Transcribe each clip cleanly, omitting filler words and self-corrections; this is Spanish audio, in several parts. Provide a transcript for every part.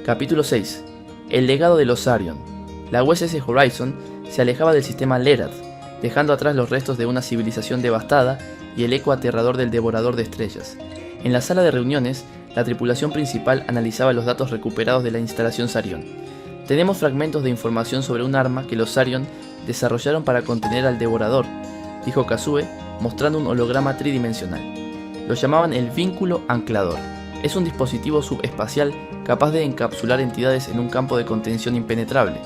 Capítulo 6. El legado de los Arion. La USS Horizon se alejaba del sistema Lerath, dejando atrás los restos de una civilización devastada y el eco aterrador del devorador de estrellas. En la sala de reuniones, la tripulación principal analizaba los datos recuperados de la instalación Sarion. Tenemos fragmentos de información sobre un arma que los Sarion desarrollaron para contener al devorador, dijo Kazue, mostrando un holograma tridimensional. Lo llamaban el vínculo anclador. Es un dispositivo subespacial capaz de encapsular entidades en un campo de contención impenetrable.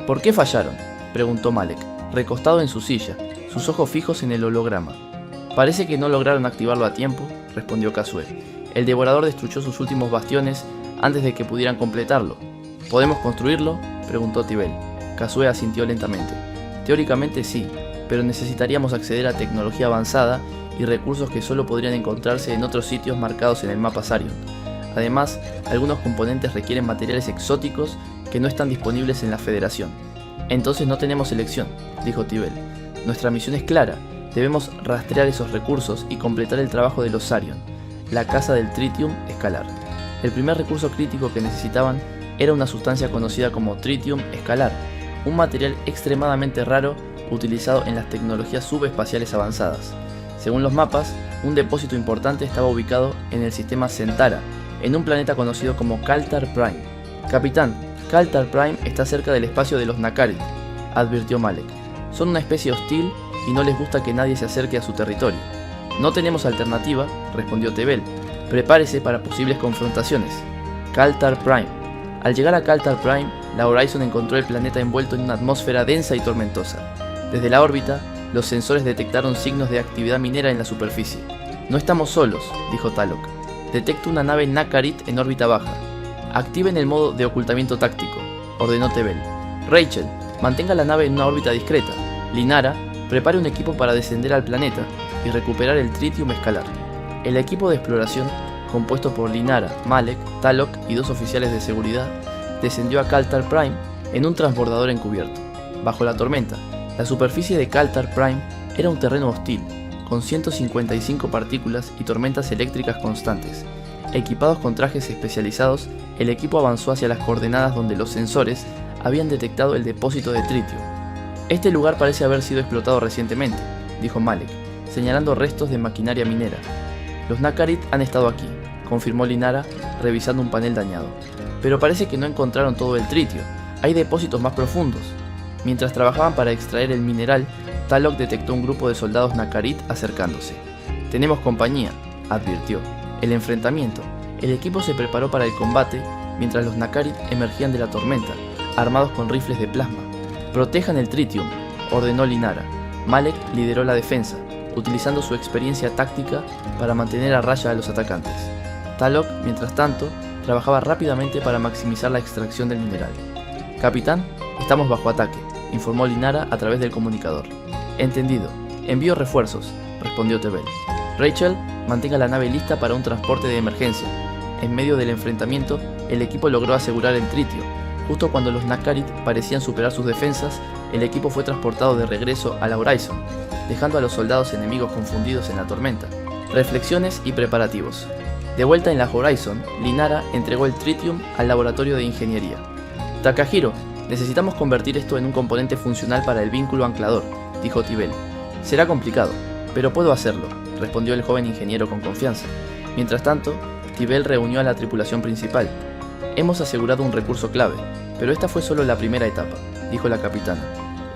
¿Por qué fallaron?, preguntó Malek, recostado en su silla, sus ojos fijos en el holograma. Parece que no lograron activarlo a tiempo, respondió Kazue. El devorador destruyó sus últimos bastiones antes de que pudieran completarlo. ¿Podemos construirlo?, preguntó Tibel. Kazue asintió lentamente. Teóricamente sí, pero necesitaríamos acceder a tecnología avanzada y recursos que solo podrían encontrarse en otros sitios marcados en el mapa Sarion. Además, algunos componentes requieren materiales exóticos que no están disponibles en la Federación. Entonces no tenemos elección, dijo Tibel. Nuestra misión es clara, debemos rastrear esos recursos y completar el trabajo de los Sarion, la casa del tritium escalar. El primer recurso crítico que necesitaban era una sustancia conocida como tritium escalar, un material extremadamente raro utilizado en las tecnologías subespaciales avanzadas. Según los mapas, un depósito importante estaba ubicado en el sistema Centaura, en un planeta conocido como Kaltar Prime. Capitán, Kaltar Prime está cerca del espacio de los Nakarit, advirtió Malek. Son una especie hostil y no les gusta que nadie se acerque a su territorio. No tenemos alternativa, respondió Tebel. Prepárese para posibles confrontaciones. Kaltar Prime. Al llegar a Kaltar Prime, la Horizon encontró el planeta envuelto en una atmósfera densa y tormentosa. Desde la órbita, los sensores detectaron signos de actividad minera en la superficie. No estamos solos, dijo Talok. Detecto una nave Nakarit en órbita baja. Activen el modo de ocultamiento táctico, ordenó Tebel. Rachel, mantenga la nave en una órbita discreta. Linara, prepare un equipo para descender al planeta y recuperar el tritium escalar. El equipo de exploración, compuesto por Linara, Malek, Talok y 2 oficiales de seguridad, descendió a Kaltar Prime en un transbordador encubierto. Bajo la tormenta, la superficie de Kaltar Prime era un terreno hostil, con 155 partículas y tormentas eléctricas constantes. Equipados con trajes especializados, el equipo avanzó hacia las coordenadas donde los sensores habían detectado el depósito de tritio. Este lugar parece haber sido explotado recientemente, dijo Malek, señalando restos de maquinaria minera. Los Nakarit han estado aquí, confirmó Linara, revisando un panel dañado. Pero parece que no encontraron todo el tritio, hay depósitos más profundos. Mientras trabajaban para extraer el mineral, Talok detectó un grupo de soldados Nakarit acercándose. Tenemos compañía, advirtió. El enfrentamiento. El equipo se preparó para el combate mientras los Nakarit emergían de la tormenta, armados con rifles de plasma. Protejan el tritium, ordenó Linara. Malek lideró la defensa, utilizando su experiencia táctica para mantener a raya a los atacantes. Talok, mientras tanto, trabajaba rápidamente para maximizar la extracción del mineral. Capitán, estamos bajo ataque, informó Linara a través del comunicador. Entendido. Envío refuerzos, respondió Tebel. Rachel, mantenga la nave lista para un transporte de emergencia. En medio del enfrentamiento, el equipo logró asegurar el tritio. Justo cuando los Nakarit parecían superar sus defensas, el equipo fue transportado de regreso a la Horizon, dejando a los soldados enemigos confundidos en la tormenta. Reflexiones y preparativos. De vuelta en la Horizon, Linara entregó el tritium al laboratorio de ingeniería. Takahiro, necesitamos convertir esto en un componente funcional para el vínculo anclador, dijo Tibel. Será complicado, pero puedo hacerlo, respondió el joven ingeniero con confianza. Mientras tanto, Tibel reunió a la tripulación principal. Hemos asegurado un recurso clave, pero esta fue solo la primera etapa, dijo la capitana.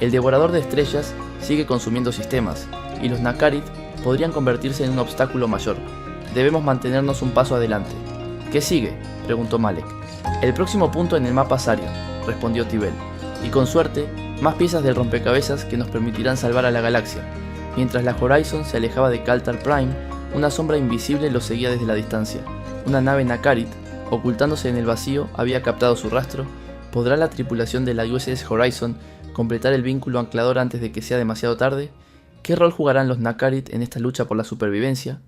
El devorador de estrellas sigue consumiendo sistemas, y los Nakarit podrían convertirse en un obstáculo mayor. Debemos mantenernos un paso adelante. ¿Qué sigue?, preguntó Malek. El próximo punto en el mapa Sarion, respondió Tibel, y con suerte, más piezas del rompecabezas que nos permitirán salvar a la galaxia. Mientras la Horizon se alejaba de Kaltar Prime, una sombra invisible los seguía desde la distancia. Una nave Nakarit, ocultándose en el vacío, había captado su rastro. ¿Podrá la tripulación de la USS Horizon completar el vínculo anclador antes de que sea demasiado tarde? ¿Qué rol jugarán los Nakarit en esta lucha por la supervivencia?